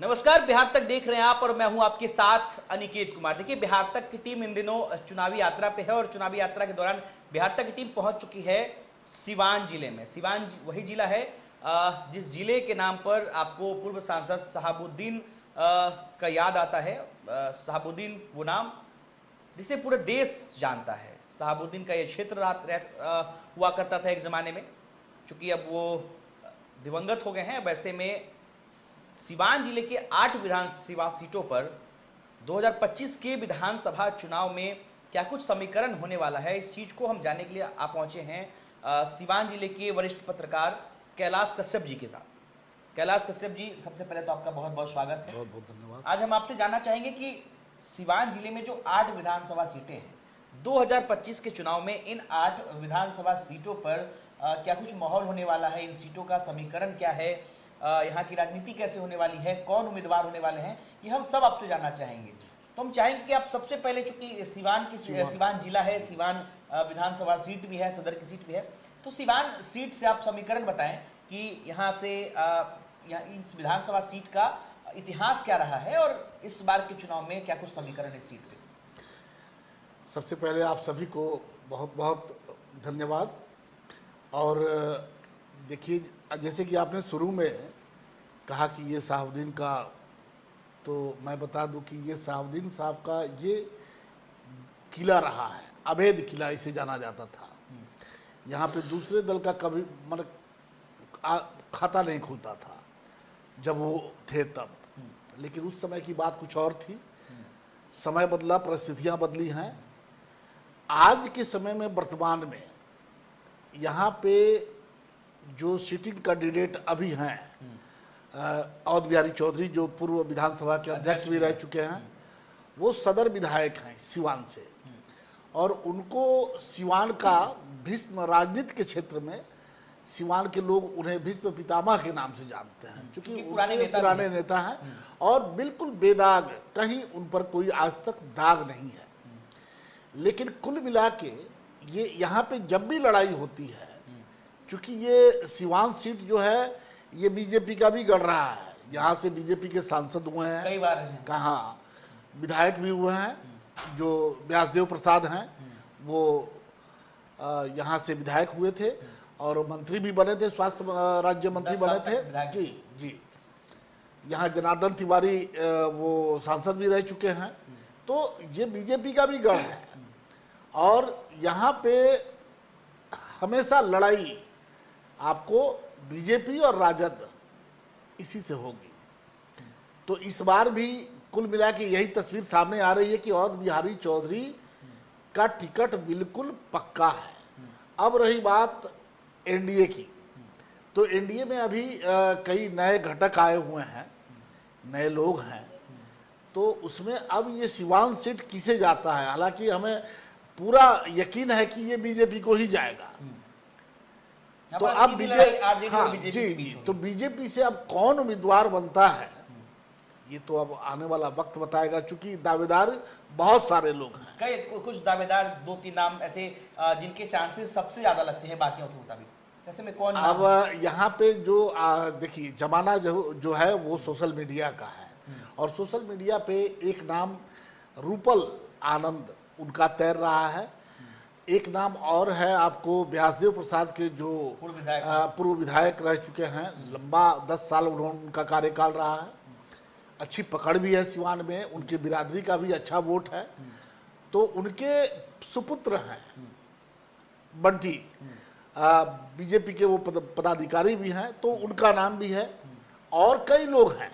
नमस्कार, बिहार तक देख रहे हैं आप और मैं हूं आपके साथ अनिकेत कुमार। देखिए, बिहार तक की टीम इन दिनों चुनावी यात्रा पे है और चुनावी यात्रा के दौरान बिहार तक की टीम पहुंच चुकी है सिवान जिले में। सिवान वही जिला है जिस जिले के नाम पर आपको पूर्व सांसद शहाबुद्दीन का याद आता है। शहाबुद्दीन वो नाम जिसे पूरा देश जानता है। शहाबुद्दीन का ये क्षेत्र हुआ करता था एक ज़माने में, चूँकि अब वो दिवंगत हो गए हैं। वैसे में सिवान जिले के 8 विधानसभा सीटों पर 2025 के विधानसभा चुनाव में क्या कुछ समीकरण होने वाला है, इस चीज़ को हम जानने के लिए आप पहुंचे हैं सिवान जिले के वरिष्ठ पत्रकार कैलाश कश्यप जी के साथ। कैलाश कश्यप जी, सबसे पहले तो आपका बहुत बहुत स्वागत है। बहुत बहुत धन्यवाद। आज हम आपसे जानना चाहेंगे कि सिवान जिले में जो 8 विधानसभा सीटें हैं 2025 के चुनाव में, इन 8 विधानसभा सीटों पर क्या कुछ माहौल होने वाला है, इन सीटों का समीकरण क्या है, यहाँ की राजनीति कैसे होने वाली है, कौन उम्मीदवार होने वाले हैं, ये हम सब आपसे जानना चाहेंगे। तो हम चाहेंगे कि आप सबसे पहले, चूंकि सिवान जिला है, सिवान विधानसभा सीट भी है, सदर की सीट भी है, तो सिवान सीट से आप समीकरण बताएं कि यहाँ से इस विधानसभा सीट का इतिहास क्या रहा है और इस बार के चुनाव में क्या कुछ समीकरण इस सीट के। सबसे पहले आप सभी को बहुत बहुत धन्यवाद। और देखिए, जैसे कि आपने शुरू में कहा कि ये शहाबुद्दीन का, तो मैं बता दूं कि ये शहाबुद्दीन साहब का ये किला रहा है, अवैध किला इसे जाना जाता था। यहाँ पे दूसरे दल का कभी मतलब खाता नहीं खुलता था जब वो थे तब। लेकिन उस समय की बात कुछ और थी, समय बदला, परिस्थितियाँ बदली हैं। आज के समय में, वर्तमान में, यहाँ पे जो सिटिंग कैंडिडेट अभी हैं, अवध बिहारी चौधरी जो पूर्व विधानसभा के अध्यक्ष भी रह चुके हैं, वो सदर विधायक हैं सिवान से। और उनको सिवान का भीष्म, राजनीति के क्षेत्र में सिवान के लोग उन्हें भीष्म पितामह के नाम से जानते हैं, क्योंकि पुराने नेता हैं और बिल्कुल बेदाग, कहीं उन पर कोई आज तक दाग नहीं है। लेकिन कुल मिला के ये यहाँ पे जब भी लड़ाई होती है, चूंकि ये सिवान सीट जो है ये बीजेपी का भी गढ़ रहा है, यहाँ से बीजेपी के सांसद हुए हैं, कई बार हैं, कहाँ विधायक भी हुए हैं। जो व्यासदेव प्रसाद हैं वो यहाँ से विधायक हुए थे और मंत्री भी बने थे, स्वास्थ्य राज्य मंत्री बने थे। जी जी, यहाँ जनार्दन तिवारी वो सांसद भी रह चुके हैं। तो ये बीजेपी का भी गढ़ है और यहाँ पे हमेशा लड़ाई आपको बीजेपी और राजद इसी से होगी। तो इस बार भी कुल मिला के यही तस्वीर सामने आ रही है कि अवध बिहारी चौधरी का टिकट बिल्कुल पक्का है। अब रही बात एनडीए की, तो एनडीए में अभी कई नए घटक आए हुए हैं, नए लोग हैं। तो उसमें अब ये सिवान सीट किसे जाता है, हालांकि हमें पूरा यकीन है कि ये बीजेपी को ही जाएगा। तो अब बीजेपी, तो बीजेपी से अब कौन उम्मीदवार बनता है ये तो अब आने वाला वक्त बताएगा, चूंकि दावेदार बहुत सारे लोग हैं। कई कुछ दावेदार, 2-3 नाम ऐसे जिनके चांसेस सबसे ज्यादा लगते हैं बाकियों के मुताबिक, जैसे में कौन? अब यहाँ पे जो देखिए, जमाना जो है वो सोशल मीडिया का है और सोशल मीडिया पे एक नाम रूपल आनंद उनका तैर रहा है। एक नाम और है आपको व्यासदेव प्रसाद के, जो पूर्व विधायक रह चुके हैं, लंबा 10 साल उनका कार्यकाल रहा है, अच्छी पकड़ भी है सिवान में, उनकी बिरादरी का भी अच्छा वोट है। तो उनके सुपुत्र हैं बंटी, बीजेपी के वो पदाधिकारी भी हैं, तो उनका नाम भी है। और कई लोग हैं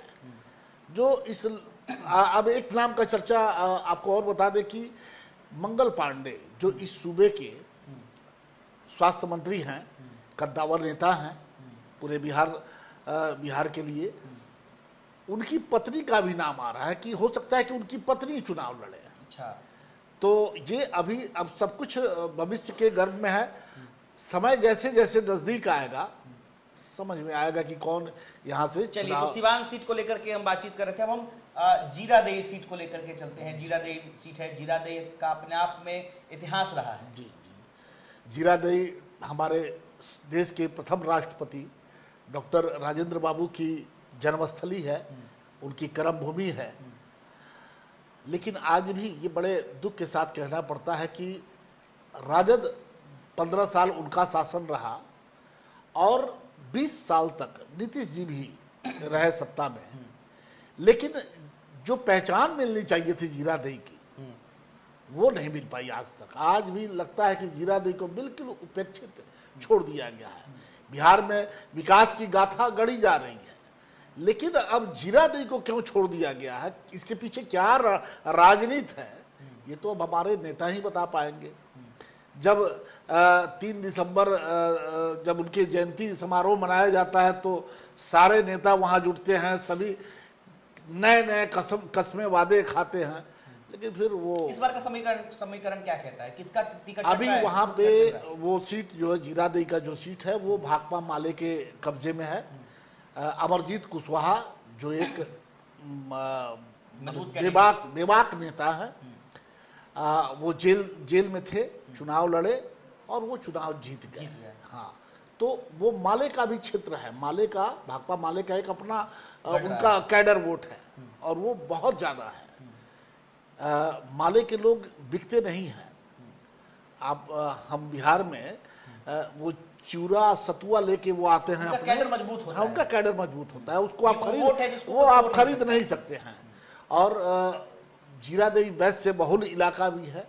जो इस अब एक नाम का चर्चा आपको और बता दें कि मंगल पांडे जो इस सूबे के स्वास्थ्य मंत्री हैं, कद्दावर नेता हैं पूरे बिहार के लिए, उनकी पत्नी का भी नाम आ रहा है कि हो सकता है कि उनकी पत्नी चुनाव लड़े। अच्छा, तो ये अभी अब सब कुछ भविष्य के गर्भ में है। समय जैसे जैसे नजदीक आएगा समझ में आएगा कि कौन यहाँ से। चलिए, तो सिवान सीट को लेकर के हम बातचीत कर रहे थे, अब हम जीरादेई सीट को लेकर के चलते हैं। जीरादेई सीट है, जीरादेई का अपने आप में इतिहास रहा है। जी जी, जीरादेई हमारे देश के प्रथम राष्ट्रपति डॉक्टर राजेंद्र बाबू की जन्मस्थली है उनकी कर्म भूमि है। लेकिन आज भी ये बड़े दुख के साथ कहना पड़ता है कि राजद 15 साल उनका शासन रहा और 20 साल तक नीतीश जी भी रहे सत्ता में, लेकिन जो पहचान मिलनी चाहिए थी जीरादेई की वो नहीं मिल पाई आज तक। आज भी लगता है कि जीरादेई को बिल्कुल उपेक्षित छोड़ दिया गया है। बिहार में विकास की गाथा गढ़ी जा रही है, लेकिन अब जीरादेई को क्यों छोड़ दिया गया है, इसके पीछे क्या राजनीति है, ये तो अब हमारे नेता ही बता पाएंगे। जब 3 दिसंबर जब उनकी जयंती समारोह मनाया जाता है तो सारे नेता वहां जुटते हैं, सभी नए नए कस्में वादे खाते हैं, लेकिन फिर वो इस बार का समीकरण क्या कहता है, किसका टिकट अभी वहां पे वो सीट जो है जीरादेई का जो सीट है वो भाकपा माले के कब्जे में है। अमरजीत कुशवाहा जो एक बेबाक नेता है, वो जेल में थे, चुनाव लड़े और वो चुनाव जीत गए। हाँ, तो वो माले का भी क्षेत्र है, माले का भाकपा माले का एक अपना उनका कैडर वोट है और वो बहुत ज्यादा है। माले के लोग बिकते नहीं हैं। आप हम बिहार में वो चूरा सतुआ लेके वो आते हैं, उनका कैडर मजबूत होता है। उनका कैडर मजबूत होता है, उसको आप खरीद नहीं सकते हैं। और जीरादेई वैश्य बहुल इलाका भी है,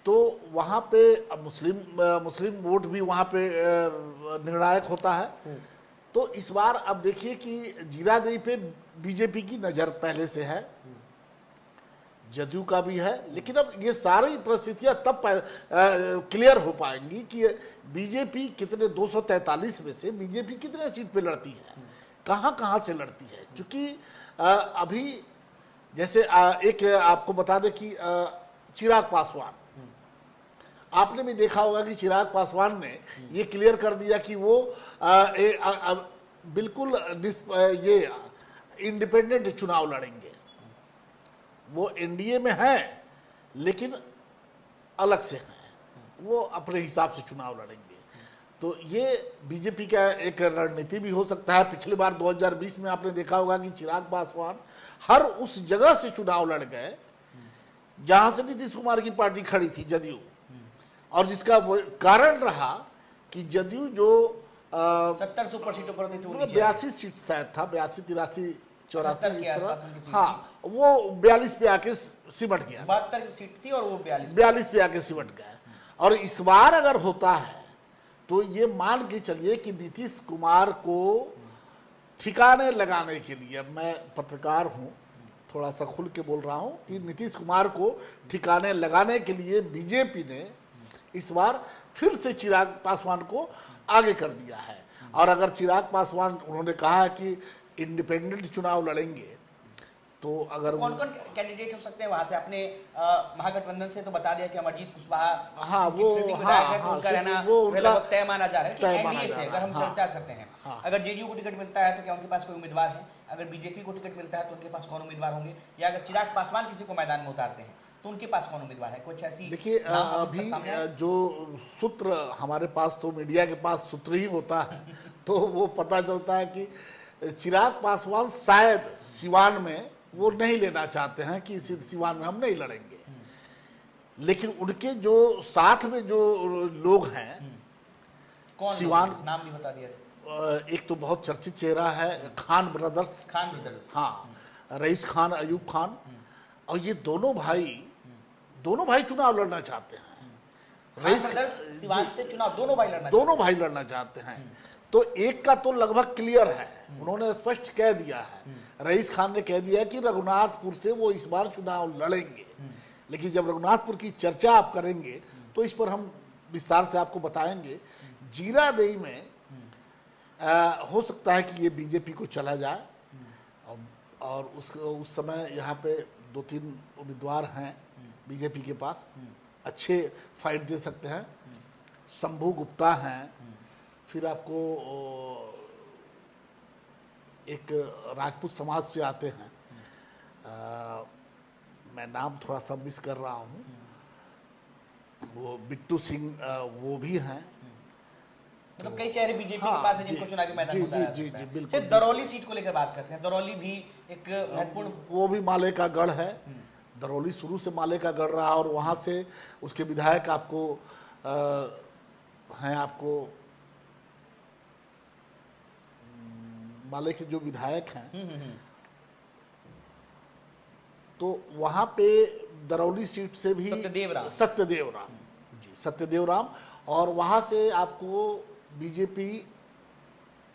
तो वहाँ पे मुस्लिम वोट भी वहाँ पे निर्णायक होता है। तो इस बार अब देखिए कि जीरादेई पे बीजेपी की नज़र पहले से है, जदयू का भी है, लेकिन अब ये सारी परिस्थितियां तब क्लियर हो पाएंगी कि बीजेपी कितने 243 में से बीजेपी कितने सीट पे लड़ती है, कहां से लड़ती है। क्योंकि अभी जैसे एक आपको बता दें कि चिराग पासवान, आपने भी देखा होगा कि चिराग पासवान ने ये क्लियर कर दिया कि वो बिल्कुल ये इंडिपेंडेंट चुनाव लड़ेंगे। वो एनडीए में है लेकिन अलग से हैं, वो अपने हिसाब से चुनाव लड़ेंगे। तो ये बीजेपी का एक रणनीति भी हो सकता है। पिछली बार 2020 में आपने देखा होगा कि चिराग पासवान हर उस जगह से चुनाव लड़ गए जहां से नीतीश कुमार की पार्टी खड़ी थी, जदयू, और जिसका वो कारण रहा कि जदयू जो 70 सुपर सीटों पर थी, 82 सीट शायद था, 82, 83, 84 इस तरह, हाँ, वो 42 पे आके सिमट गया। 72 सीट थी और वो 42 पे आके सिमट गया। और इस बार अगर होता है तो ये मान के चलिए कि नीतीश कुमार को ठिकाने लगाने के लिए, मैं पत्रकार हूं, थोड़ा सा खुल के बोल रहा हूं कि नीतीश कुमार को ठिकाने लगाने के लिए बीजेपी ने इस बार फिर से चिराग पासवान को आगे कर दिया है। और अगर चिराग पासवान, उन्होंने कहा है कि इंडिपेंडेंट चुनाव लड़ेंगे, तो अगर कौन कैंडिडेट हो सकते हैं वहां से? आपने महागठबंधन से तो बता दिया कि अमरजीत कुशवाहा, हाँ, वो उनका रहना लगभग तय माना जा रहा है। एनडीए से अगर हम चर्चा करते हैं, अगर जेडीयू को टिकट मिलता है तो क्या उनके पास कोई उम्मीदवार है? अगर बीजेपी को टिकट मिलता है तो उनके पास कौन उम्मीदवार होंगे? या अगर चिराग पासवान किसी को मैदान में उतारते हैं तो उनके पास कौन उम्मीदवार है? कुछ ऐसी देखिए, अभी जो सूत्र हमारे पास, तो मीडिया के पास सूत्र ही होता है, तो वो पता चलता है कि चिराग पासवान शायद सिवान में वो नहीं लेना चाहते हैं कि सिवान में हम नहीं लड़ेंगे। लेकिन उनके जो साथ में जो लोग हैं, कौन सिवान, नाम भी बता दिया। एक तो बहुत चर्चित चेहरा है खान ब्रदर्स, हाँ, रईस खान, अयूब खान, और ये दोनों भाई चुनाव लड़ना चाहते हैं। रईस सिवान से चुनाव दोनों भाई लड़ना चाहते हैं। तो एक का तो लगभग क्लियर है, उन्होंने स्पष्ट कह दिया है, रईस खान ने कह दिया कि रघुनाथपुर से वो इस बार चुनाव लड़ेंगे। लेकिन जब रघुनाथपुर की चर्चा आप करेंगे तो इस पर हम विस्तार से आपको बताएंगे। जीरादेई में हो सकता है कि ये बीजेपी को चला जाए, और उस समय यहाँ पे 2-3 उम्मीदवार हैं बीजेपी के पास, अच्छे फाइट दे सकते हैं। शंभू गुप्ता हैं, फिर आपको एक राजपूत समाज से आते हैं, मैं नाम थोड़ा सा मिस कर रहा हूँ, वो बिट्टू सिंह, वो भी हैं। मतलब कई चेहरे बीजेपी हाँ, के पास है जी, जिनको चुनावी मैदान जी, में उतारा जी, जा सकता जी, है। बिल्कुल, सिर्फ दरौली सीट को लेकर बात करते हैं, दरौली भी एक महत्वपूर्ण वो भी माले का गढ़ है। दरौली शुरू से माले का गढ़ रहा और वहाँ से उसके विधायक आपको हैं, आपको माले के जो विधायक हैं, तो वहाँ पे दरौली सीट से भी सत्यदेव राम। जी, सत्यदेव राम, और वहाँ से आपको बीजेपी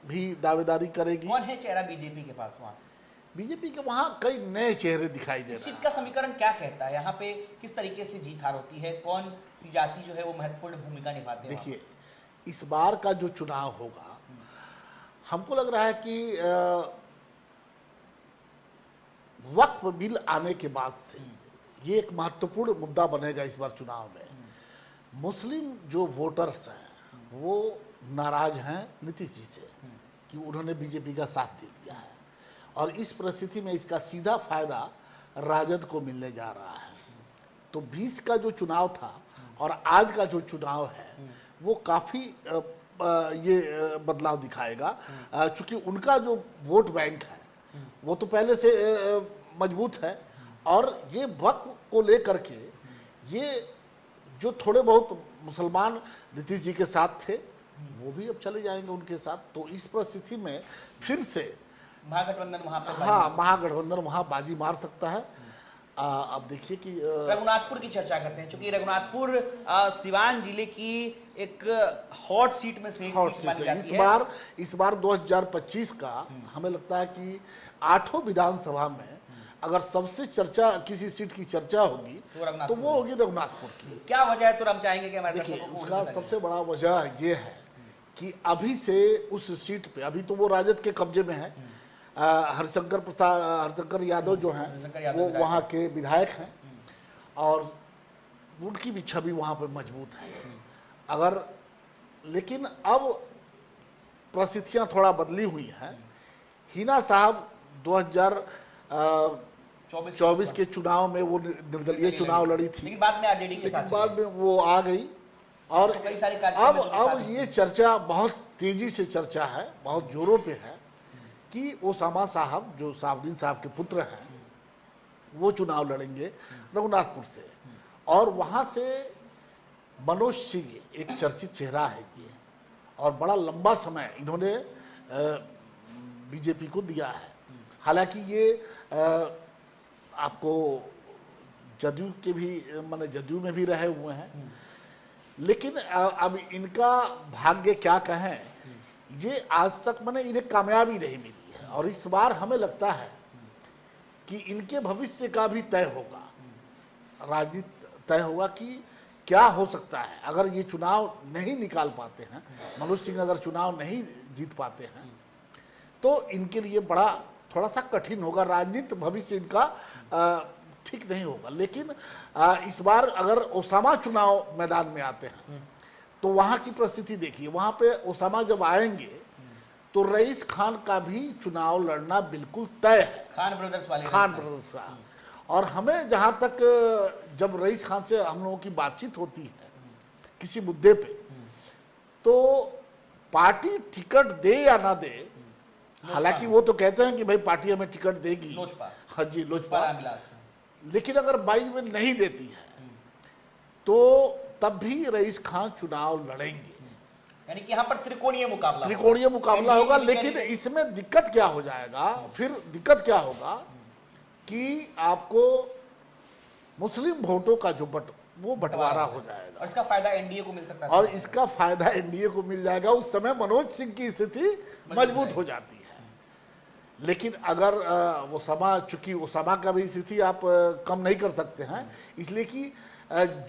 भी दावेदारी करेगी। कौन है चेहरा बीजेपी के पास वहां से? बीजेपी के वहाँ कई नए चेहरे दिखाई दे इस रहे सीट हैं। का समीकरण क्या कहता है? यहाँ पे किस तरीके से जीत हार होती है? कौन सी जाति जो है वो महत्वपूर्ण भूमिका निभाते हैं? देखिए, इस बार का जो चुनाव होगा, हमको लग रहा है कि वक्फ बिल आने के बाद से ये एक महत्वपूर्ण मुद्दा बनेगा इस बार चुनाव में। मुस्लिम जो वोटर्स हैं वो नाराज हैं नीतीश जी से कि उन्होंने बीजेपी का साथ दे दिया है, और इस परिस्थिति में इसका सीधा फायदा राजद को मिलने जा रहा है। तो 20 का जो चुनाव था और आज का जो चुनाव है वो काफ़ी ये बदलाव दिखाएगा, चूंकि उनका जो वोट बैंक है वो तो पहले से मजबूत है, और ये वक्त को लेकर के ये जो थोड़े बहुत मुसलमान नीतीश जी के साथ थे वो भी अब चले जाएंगे उनके साथ। तो इस परिस्थिति में फिर से महागठबंधन वहां पर हाँ, महागठबंधन वहां बाजी मार सकता है। अब देखिए कि रघुनाथपुर की चर्चा करते हैं, क्योंकि रघुनाथपुर सिवान जिले की एक हॉट सीट में से एक हॉट सीट सीट मानी है। जाती है। इस बार 2025 का हमें लगता है कि 8 विधानसभा में अगर सबसे चर्चा किसी सीट की चर्चा होगी तो वो होगी रघुनाथपुर की। क्या वजह है, तो हम चाहेंगे कि हमारे देखिए, दर्शकों को उसका बताइए। सबसे बड़ा वजह ये है कि अभी से उस सीट पे, अभी तो वो राजद के कब्जे में है, हरिशंकर यादव जो हैं वो वहाँ के विधायक हैं, और उनकी भी छवि वहाँ पे मजबूत है। अगर लेकिन अब परिस्थितियाँ थोड़ा बदली हुई हैं। हिना साहब 2024 के चुनाव में वो निर्दलीय चुनाव लड़ी थी, लेकिन बाद में आरजेडी के लेकिन साथ बाद में वो आ गई, और तो कई सारे कार्यक्रम अब ये चर्चा बहुत तेजी से चर्चा है, बहुत जोरों पे है कि ओसामा साहब जो साहबुद्दीन साहब के पुत्र हैं वो चुनाव लड़ेंगे रघुनाथपुर से, और वहाँ से मनोज सिंह एक चर्चित चेहरा है ये, और बड़ा लंबा समय इन्होंने बीजेपी को दिया है। हालांकि ये आपको जदयू के भी माने जदयू में भी रहे हुए हैं, लेकिन अब इनका भाग्य क्या कहें, ये आज तक मैंने इन्हें कामयाबी नहीं मिली है, और इस बार हमें लगता है कि इनके भविष्य का भी तय होगा, राजनीति तय होगा कि क्या हो सकता है अगर ये चुनाव नहीं निकाल पाते हैं। मनोज सिंह अगर चुनाव नहीं जीत पाते हैं तो इनके लिए बड़ा थोड़ा सा कठिन होगा, राजनीति भविष्य इनका ठीक नहीं होगा। लेकिन इस बार अगर ओसामा चुनाव मैदान में आते हैं तो वहाँ की परिस्थिति देखिए, वहाँ पे ओसामा जब आएंगे तो रईस खान का भी चुनाव लड़ना बिल्कुल तय है, खान ब्रदर्स वाले खान ब्रदर्स का। और हमें जहाँ तक जब रईस खान से हम लोगों की बातचीत होती है किसी मुद्दे पे, तो पार्टी टिकट दे या ना दे, हालांकि वो तो कहते हैं कि भाई पार्टी हमें टिकट देगी, लोजपा, हाँ जी लोजपा, रामविलास, लेकिन अगर 22 में नहीं देती है तो तब भी रईस खान चुनाव लड़ेंगे। यानी कि यहाँ पर त्रिकोणीय मुकाबला होगा। लेकिन इसमें दिक्कत क्या हो जाएगा, फिर दिक्कत क्या होगा कि आपको मुस्लिम वोटों का जो वो बंटवारा हो जाएगा, और इसका फायदा एनडीए को मिल सकता है, और इसका फायदा एनडीए को मिल जाएगा। उस समय मनोज सिंह की स्थिति मजबूत हो जाती है। लेकिन अगर ओसामा, चूंकि ओसामा का भी स्थिति आप कम नहीं कर सकते हैं, इसलिए कि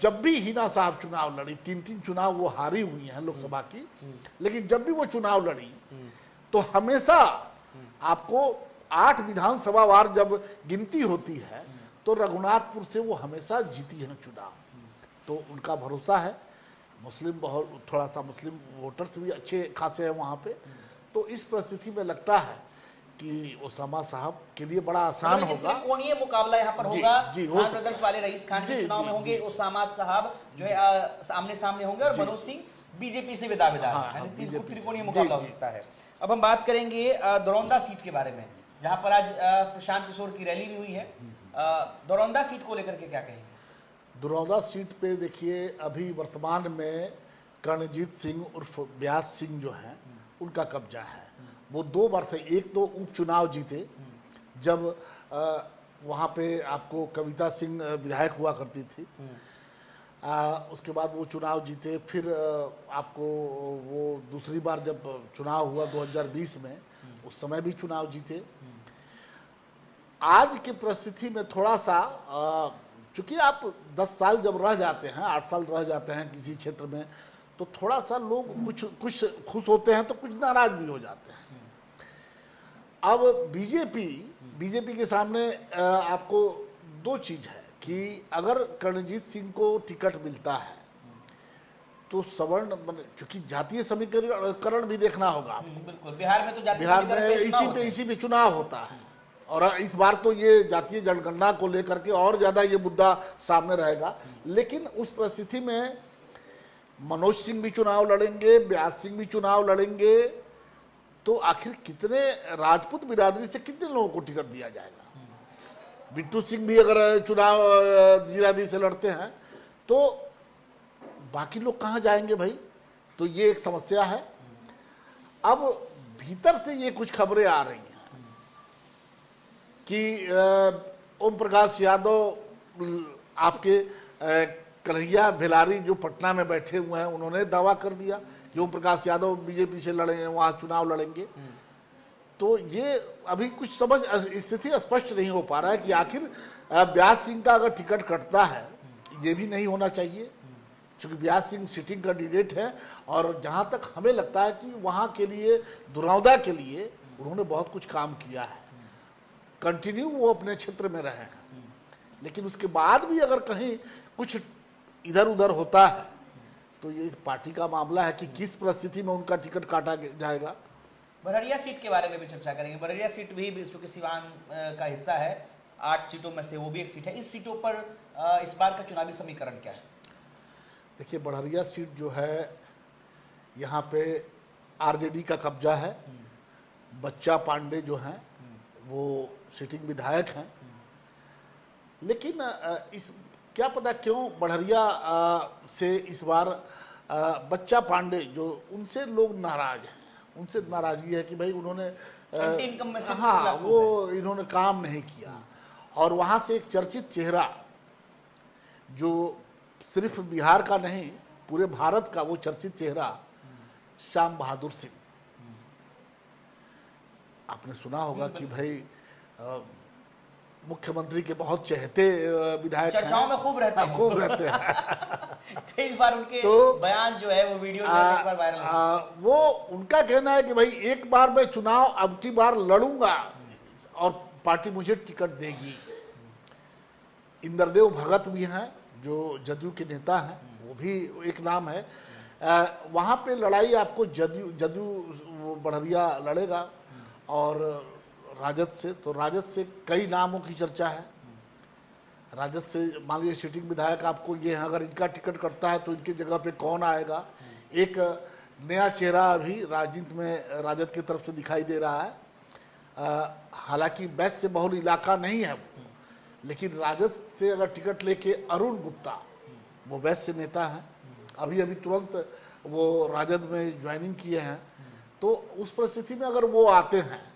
जब भी हिना साहब चुनाव लड़ी, 3 चुनाव वो हारी हुई हैं लोकसभा की, लेकिन जब भी वो चुनाव लड़ी तो हमेशा आपको 8 विधानसभा वार जब गिनती होती है तो रघुनाथपुर से वो हमेशा जीती है चुनाव। तो उनका भरोसा है, मुस्लिम बहुत थोड़ा सा मुस्लिम वोटर्स भी अच्छे खासे हैं वहाँ पे। तो इस परिस्थिति में लगता है कि ओसामा साहब के लिए बड़ा आसान होगा। त्रिकोणीय मुकाबला यहाँ पर होगा, खान ब्रदर्स वाले रईस खान के चुनाव में होंगे, ओसामा साहब जो है आमने सामने होंगे, और मनोज सिंह बीजेपी से दावेदार हाँ, है, बीजेपी त्रिकोणीय जी, मुकाबला हो जी। सकता है। अब हम बात करेंगे दरौंदा सीट के बारे में, जहां पर आज प्रशांत किशोर की रैली भी हुई है। दरौंदा सीट को लेकर के क्या कहेंगे? दरौंदा सीट पे देखिए अभी वर्तमान में कर्णजीत सिंह उर्फ व्यास सिंह जो हैं उनका कब्जा है। वो 2 बार से, एक तो उपचुनाव जीते जब वहाँ पे आपको कविता सिंह विधायक हुआ करती थी। उसके बाद वो चुनाव जीते, फिर आपको वो दूसरी बार जब चुनाव हुआ 2020 में, उस समय भी चुनाव जीते। आज की परिस्थिति में थोड़ा सा चूंकि आप 10 साल जब रह जाते हैं, 8 साल रह जाते हैं किसी क्षेत्र में, तो थोड़ा सा लोग कुछ कुछ खुश होते हैं तो कुछ नाराज भी हो जाते हैं। अब बीजेपी के सामने आपको 2 चीज है कि अगर कर्णजीत सिंह को टिकट मिलता है तो सवर्ण, चूंकि जातीय समीकरण भी देखना होगा आपको। बिल्कुल, बिहार में तो जातीय बिहार समीकरण में पे चुनाव होते हैं। इसी पे चुनाव होता है, और इस बार तो ये जातीय जनगणना को लेकर के और ज्यादा ये मुद्दा सामने रहेगा। लेकिन उस परिस्थिति में मनोज सिंह भी चुनाव लड़ेंगे, व्यास सिंह भी चुनाव लड़ेंगे, तो आखिर कितने राजपूत बिरादरी से कितने लोगों को टिकट दिया जाएगा? बिट्टू सिंह भी अगर चुनाव जीरादी से लड़ते हैं तो बाकी लोग कहां जाएंगे भाई? तो ये एक समस्या है। अब भीतर से ये कुछ खबरें आ रही हैं कि ओम प्रकाश यादव आपके कन्हैया भिलारी जो पटना में बैठे हुए हैं, उन्होंने दावा कर दिया कि ओम प्रकाश यादव बीजेपी से लड़ेंगे, वहां चुनाव लड़ेंगे। तो ये अभी कुछ स्थिति स्पष्ट नहीं हो पा रहा है कि आखिर व्यास सिंह का अगर टिकट कटता है, ये भी नहीं होना चाहिए क्योंकि व्यास सिंह सिटिंग कैंडिडेट है, और जहां तक हमें लगता है कि वहां के लिए, दरौंदा के लिए उन्होंने बहुत कुछ काम किया है, कंटिन्यू वो अपने क्षेत्र में रहे हैं। लेकिन उसके बाद भी अगर कहीं कुछ इधर उधर होता है तो ये इस पार्टी का मामला है कि किस परिस्थिति में उनका टिकट काटा जाएगा। बड़हरिया सीट के बारे में भी चर्चा करेंगे। बड़हरिया सीट भी चूंकि सिवान का हिस्सा है, 8 सीटों में से वो भी एक सीट है। इस सीटों पर इस बार का चुनावी समीकरण क्या है? देखिए, बड़हरिया सीट जो है, यहाँ पे आरजेडी का कब्जा है। बच्चा पांडे जो हैं वो सिटिंग विधायक हैं। लेकिन इस क्या पता क्यों बड़हरिया से इस बार बच्चा पांडे जो, उनसे लोग नाराज हैं, उनसे नाराजगी है कि भाई उन्होंने एंटी इनकम में से हाँ वो इन्होंने काम नहीं किया। और वहां से एक चर्चित चेहरा जो सिर्फ बिहार का नहीं पूरे भारत का वो चर्चित चेहरा श्याम बहादुर सिंह, आपने सुना होगा कि भाई मुख्यमंत्री के बहुत चहेते विधायक चर्चाओं में खूब रहते हैं। खूब रहते हैं। कई बार उनके तो बयान जो है वो वीडियो जो है, एक बार वायरल वो उनका कहना है कि भाई एक बार मैं चुनाव अब की बार लड़ूंगा और पार्टी मुझे टिकट देगी। इंद्रदेव भगत भी हैं जो जदयू के नेता हैं, वो भी एक नाम है। वहां पे लड़ाई आपको जदयू बड़हरिया लड़ेगा, और राजद से, तो राजद से कई नामों की चर्चा है। राजद से मान लीजिए सिटिंग विधायक आपको ये है, अगर इनका टिकट कटता है तो इनकी जगह पे कौन आएगा? एक नया चेहरा अभी राजनीति में राजद की तरफ से दिखाई दे रहा है। हालांकि वैश्य बहुल इलाका नहीं है वो, लेकिन राजद से अगर टिकट लेके अरुण गुप्ता, वो वैश्य नेता हैं, अभी तुरंत वो राजद में ज्वाइनिंग किए हैं। तो उस परिस्थिति में अगर वो आते हैं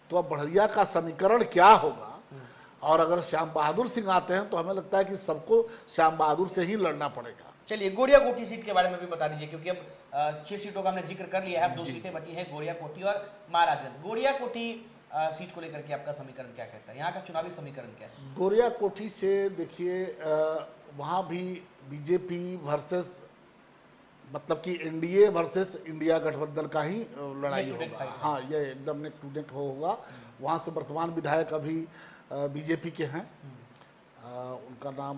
तो अब बड़हरिया का समीकरण क्या होगा? और अगर श्याम बहादुर सिंह आते हैं तो हमें लगता है कि सबको श्याम बहादुर से ही लड़ना पड़ेगा। चलिए, गोरिया कोठी सीट के बारे में भी बता दीजिए, क्योंकि अब 6 सीटों का हमने जिक्र कर लिया है, अब 2 सीटें बची हैं, गोरिया कोठी और महाराजगंज। गोरिया कोठी सीट को लेकर के आपका समीकरण क्या कहता है? यहाँ का चुनावी समीकरण क्या है? गोरिया कोठी से देखिए, वहां भी बीजेपी वर्सेस, मतलब कि एनडीए वर्सेस इंडिया गठबंधन का ही लड़ाई होगा। हाँ, ये एकदम नेक टू नेक होगा। वहां से वर्तमान विधायक अभी बीजेपी के हैं, उनका नाम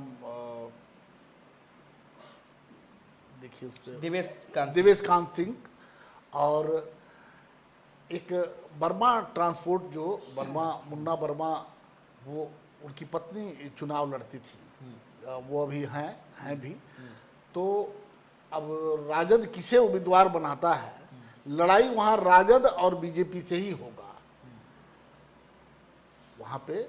देखिए उस पर देवेश कांत सिंह, और एक वर्मा ट्रांसपोर्ट जो मुन्ना वर्मा, वो उनकी पत्नी चुनाव लड़ती थी, वो अभी हैं भी। तो अब राजद किसे उम्मीदवार बनाता है, लड़ाई वहां राजद और बीजेपी से ही होगा। वहां पे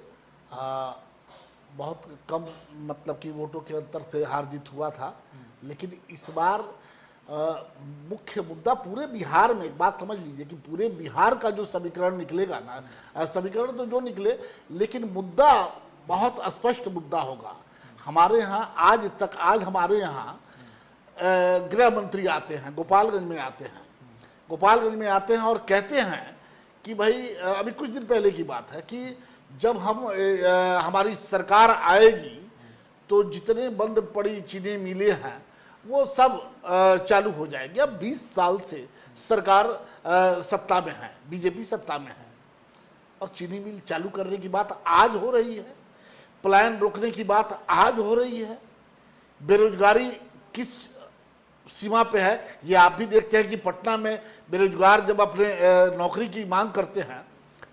बहुत कम मतलब कि वोटों के अंतर से हार जीत हुआ था, लेकिन इस बार मुख्य मुद्दा पूरे बिहार में, एक बात समझ लीजिए कि पूरे बिहार का जो समीकरण निकलेगा ना, समीकरण तो जो निकले, लेकिन मुद्दा बहुत स्पष्ट मुद्दा होगा। हमारे यहाँ आज हमारे यहाँ गृह मंत्री आते हैं, गोपालगंज में आते हैं, गोपालगंज में आते हैं और कहते हैं कि भाई अभी कुछ दिन पहले की बात है कि जब हमारी सरकार आएगी तो जितने बंद पड़ी चीनी मिलें हैं वो सब चालू हो जाएगी। अब 20 साल से सरकार सत्ता में है, बीजेपी सत्ता में है, और चीनी मिल चालू करने की बात आज हो रही है, प्लान रोकने की बात आज हो रही है। बेरोजगारी किस सीमा पे है ये आप भी देखते हैं कि पटना में बेरोजगार जब अपने नौकरी की मांग करते हैं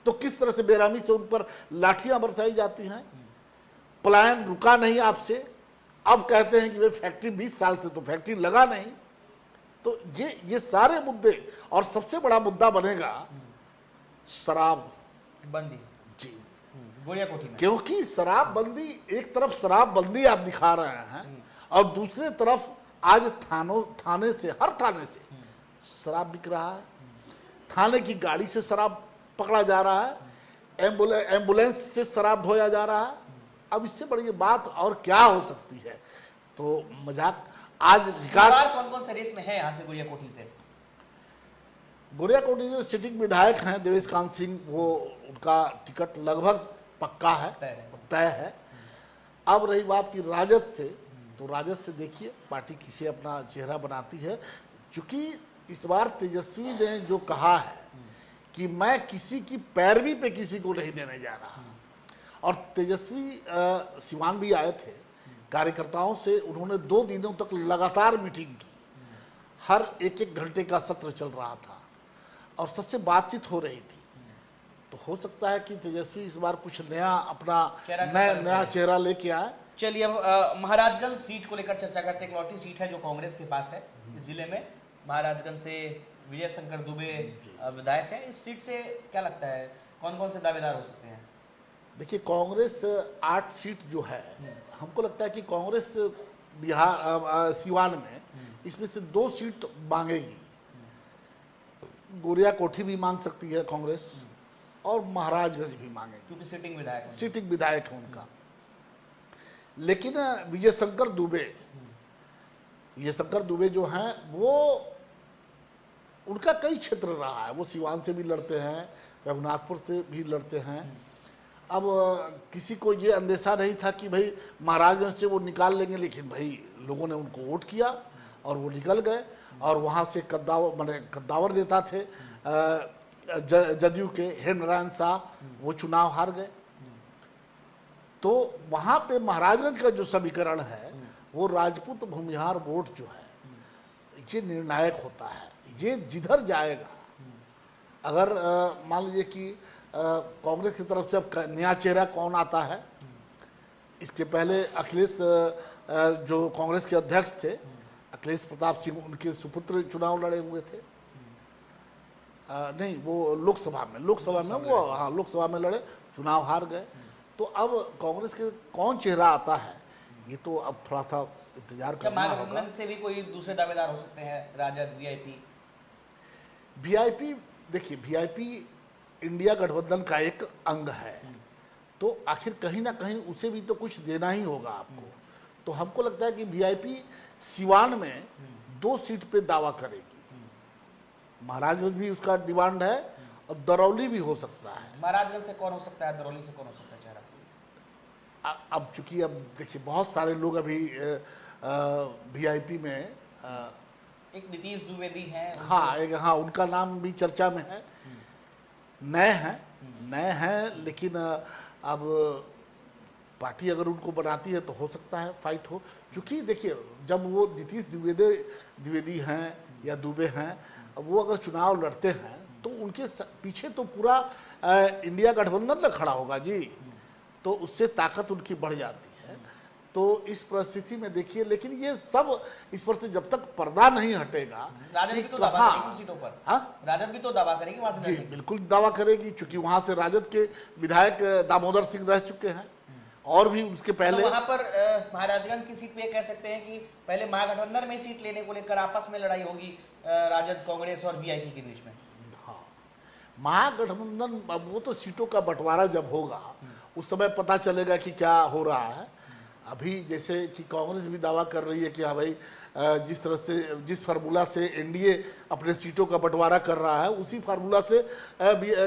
तो किस तरह से बेरामी से उन पर लाठियां बरसाई जाती हैं। प्लान रुका नहीं आपसे, अब कहते हैं कि भाई फैक्ट्री 20 साल से तो फैक्ट्री लगा नहीं। तो ये सारे मुद्दे, और सबसे बड़ा मुद्दा बनेगा शराब बंदी जी, गोरिया कोठी में, क्योंकि शराब बंदी, एक तरफ शराब बंदी आप दिखा रहे हैं और दूसरी तरफ आज थाने से, हर थाने से शराब बिक रहा है, थाने की गाड़ी से शराब पकड़ा जा रहा है, एम्बुलेंस से शराब ढोया जा रहा है। अब इससे बड़ी बात और क्या हो सकती है। तो मजाक आज विकास, कौन कौन से रेस में है यहाँ से गोरिया कोठी से? गोरिया कोठी जो सिटिंग विधायक हैं देवेश कांत सिंह, वो उनका टिकट लगभग पक्का है, तय है। अब रही बात की राजद से, तो राजद से देखिए पार्टी किसे अपना चेहरा बनाती है। चूंकि इस बार तेजस्वी ने जो कहा है कि मैं किसी की पैरवी पे किसी को नहीं देने जा रहा, और तेजस्वी सिवान भी आए थे, कार्यकर्ताओं से उन्होंने 2 दिनों तक लगातार मीटिंग की, हर एक घंटे का सत्र चल रहा था और सबसे बातचीत हो रही थी। तो हो सकता है कि तेजस्वी इस बार कुछ नया अपना नया चेहरा लेके आए। चलिए अब महाराजगंज सीट को लेकर चर्चा करते हैं। इकलौती सीट है जो कांग्रेस के पास है इस जिले में। महाराजगंज से विजय शंकर दुबे विधायक है। इस सीट से क्या लगता है कौन कौन से दावेदार हो सकते हैं? देखिए कांग्रेस 8 सीट जो है, हमको लगता है कि कांग्रेस बिहार सिवान में इसमें से 2 सीट मांगेगी। गोरिया कोठी भी मांग सकती है कांग्रेस, और महाराजगंज भी मांगेगी, क्योंकि सिटिंग विधायक है उनका। लेकिन विजय शंकर दुबे जो हैं वो, उनका कई क्षेत्र रहा है, वो सिवान से भी लड़ते हैं, रघुनाथपुर से भी लड़ते हैं। अब किसी को ये अंदेशा नहीं था कि भाई महाराजगंज से वो निकाल लेंगे, लेकिन भाई लोगों ने उनको वोट किया और वो निकल गए। और वहाँ से कद्दावर नेता थे जदयू के हेमनारायण शाह, वो चुनाव हार गए। तो वहाँ पे महाराजगंज का जो समीकरण है वो राजपूत भूमिहार वोट जो है ये निर्णायक होता है। ये जिधर जाएगा, अगर मान लीजिए कि कांग्रेस की तरफ से अब नया चेहरा कौन आता है, इसके पहले अखिलेश जो कांग्रेस के अध्यक्ष थे, अखिलेश प्रताप सिंह, उनके सुपुत्र चुनाव लड़े हुए थे। नहीं, वो लोकसभा में लड़े, चुनाव हार गए। तो अब कांग्रेस के कौन चेहरा आता है ये तो अब थोड़ा सा इंतजार करना होगा। से भी कोई दूसरे दावेदार हो सकते हैं? राजद, वीआईपी देखिए, वीआईपी इंडिया गठबंधन का एक अंग है, तो आखिर कहीं ना कहीं उसे भी तो कुछ देना ही होगा आपको। तो हमको लगता है कि वीआईपी सिवान में 2 सीट पे दावा करेगी। महाराजगंज भी उसका डिमांड है और दरौली भी हो सकता है। महाराजगंज से कौन हो सकता है, दरौली से कौन हो सकता है चेहरा? अब चूंकि अब देखिए बहुत सारे लोग अभी वीआईपी में एक नीतीश द्विवेदी हैं। हाँ, उनका नाम भी चर्चा में है। नए हैं, लेकिन अब पार्टी अगर उनको बनाती है तो हो सकता है फाइट हो। क्योंकि देखिए जब वो नीतीश द्विवेदी हैं या दुबे हैं, वो अगर चुनाव लड़ते हैं तो उनके पीछे तो पूरा इंडिया गठबंधन न खड़ा होगा जी, तो उससे ताकत उनकी बढ़ जाती है। तो इस परिस्थिति में देखिए, लेकिन ये सब इस पर से जब तक पर्दा नहीं हटेगा, राजद भी तो दावा करेगी उन सीटों पर। हाँ राजद भी तो दावा करेगी वहां से जी लड़ने की। बिल्कुल दावा करेगी, क्योंकि वहां से राजद के विधायक दामोदर सिंह रह चुके हैं और भी उसके पहले। तो वहां पर महाराजगंज की सीट पे ये कह सकते हैं कि पहले महागठबंधन में सीट लेने को लेकर आपस में लड़ाई होगी राजद, कांग्रेस और वीआईपी के बीच में। हाँ, महागठबंधन, वो तो सीटों का बंटवारा जब होगा उस समय पता चलेगा कि क्या हो रहा है। अभी जैसे कि कांग्रेस भी दावा कर रही है कि हाँ भाई, जिस तरह से, जिस फार्मूला से एनडीए अपने सीटों का बंटवारा कर रहा है, उसी फार्मूला से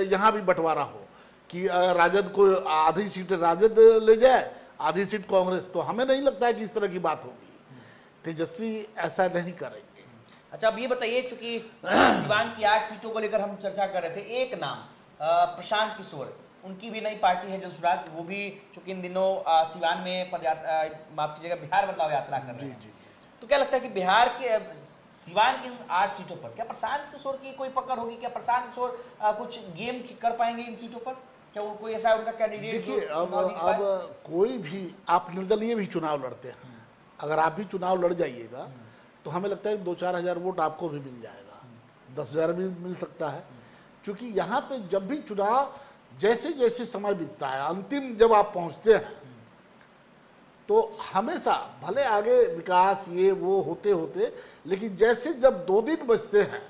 यहाँ भी बंटवारा हो कि राजद को आधी सीट राजद ले जाए, आधी सीट कांग्रेस। तो हमें नहीं लगता है कि इस तरह की बात होगी। तेजस्वी ऐसा नहीं करेंगे। अच्छा, अब ये बताइए, चूंकि सिवान की 8 सीटों को लेकर हम चर्चा कर रहे थे, एक नाम प्रशांत किशोर, उनकी भी नई पार्टी है जनसुराज, वो भी चूंकि इन दिनों सिवान में पदयात्रा, माफ कीजिएगा, बिहार बदलाव यात्रा कर रहे हैं। तो क्या लगता है कि बिहार के सिवान की 8 सीटों पर क्या प्रशांत किशोर की कोई पकड़ होगी? क्या प्रशांत किशोर कुछ गेम कर पाएंगे इन सीटों पर? क्या वो कोई ऐसा उनका कैंडिडेट? देखिए, अब कोई भी, आप निर्दलीय भी चुनाव लड़ते हैं, अगर आप भी चुनाव लड़ जाइएगा तो हमें लगता है 2-4 हजार वोट आपको भी मिल जाएगा, 10,000 भी मिल सकता है। क्योंकि यहाँ पे जब भी चुनाव, जैसे जैसे समय बीतता है, अंतिम जब आप पहुंचते हैं तो हमेशा, भले आगे विकास ये वो होते होते, लेकिन जैसे जब 2 दिन बचते हैं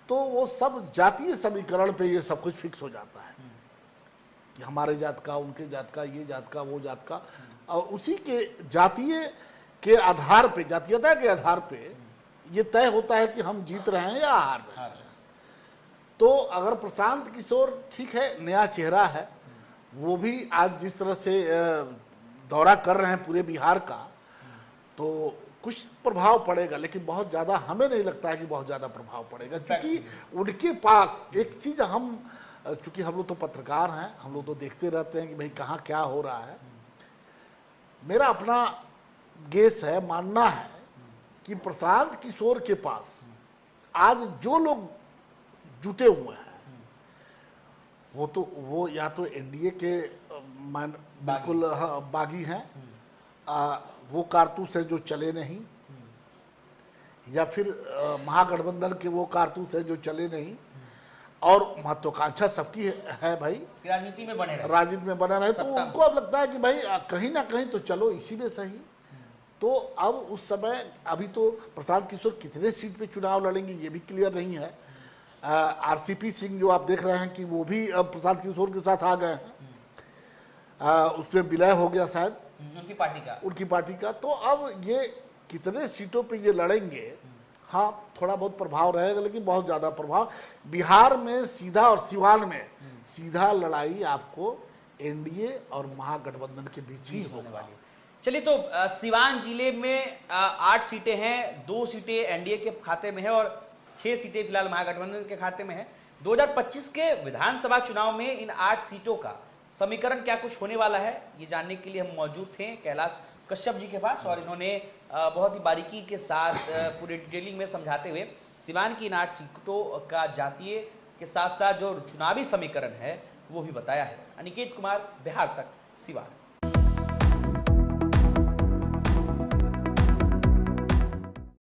तो वो सब जातीय समीकरण पे ये सब कुछ फिक्स हो जाता है कि हमारे जात का, उनके जात का, ये जात का, वो जात का, और उसी के जातीय के आधार पे, जातीयता के आधार पे ये तय होता है कि हम जीत रहे हैं या हार रहे हैं। तो अगर प्रशांत किशोर, ठीक है, नया चेहरा है, वो भी आज जिस तरह से दौरा कर रहे हैं पूरे बिहार का, तो कुछ प्रभाव पड़ेगा, लेकिन बहुत ज़्यादा हमें नहीं लगता है कि बहुत ज़्यादा प्रभाव पड़ेगा। क्योंकि उनके पास एक चीज़, हम चूंकि हम लोग तो पत्रकार हैं, हम लोग तो देखते रहते हैं कि भाई कहाँ क्या हो रहा है। मेरा अपना गेस है, मानना है कि प्रशांत किशोर के पास आज जो लोग जुटे हुए हैं, वो या तो एनडीए के बिल्कुल बागी हैं, वो कारतूस है जो चले नहीं, या फिर महागठबंधन के वो कारतूस है जो चले नहीं, और महत्वाकांक्षा सबकी है भाई, राजनीति में बने रहे, राजनीति में बना रहे। तो उनको अब लगता है कि भाई कहीं ना कहीं तो चलो इसी में सही। तो अब उस समय, अभी तो प्रशांत किशोर कितने सीट पे चुनाव लड़ेंगे ये भी क्लियर नहीं है। आरसीपी सिंह जो आप देख रहे हैं कि वो भी अब प्रशांत किशोर के साथ आ गए हैं, उसमें विलय हो गया शायद उनकी पार्टी का। तो अब ये कितने सीटों पे ये लड़ेंगे, हाँ थोड़ा बहुत प्रभाव रहेगा, लेकिन बहुत ज़्यादा प्रभाव बिहार में सीधा, और सिवान में सीधा लड़ाई आपको एनडीए और महागठबंधन के बीच ही होने वाली है। चलिए, तो सिवान जिले में 8 सीटें हैं, 2 सीटें एनडीए के खाते में है और 6 सीटें फिलहाल महागठबंधन के खाते में है। 2025 के विधानसभा चुनाव में इन 8 सीटों का समीकरण क्या कुछ होने वाला है, ये जानने के लिए हम मौजूद थे कैलाश कश्यप जी के पास, और इन्होंने बहुत ही बारीकी के साथ पूरे डिटेलिंग में समझाते हुए सिवान की इन 8 सीटों का जातीय के साथ साथ जो चुनावी समीकरण है वो भी बताया है। अनिकेत कुमार, बिहार तक, सिवान।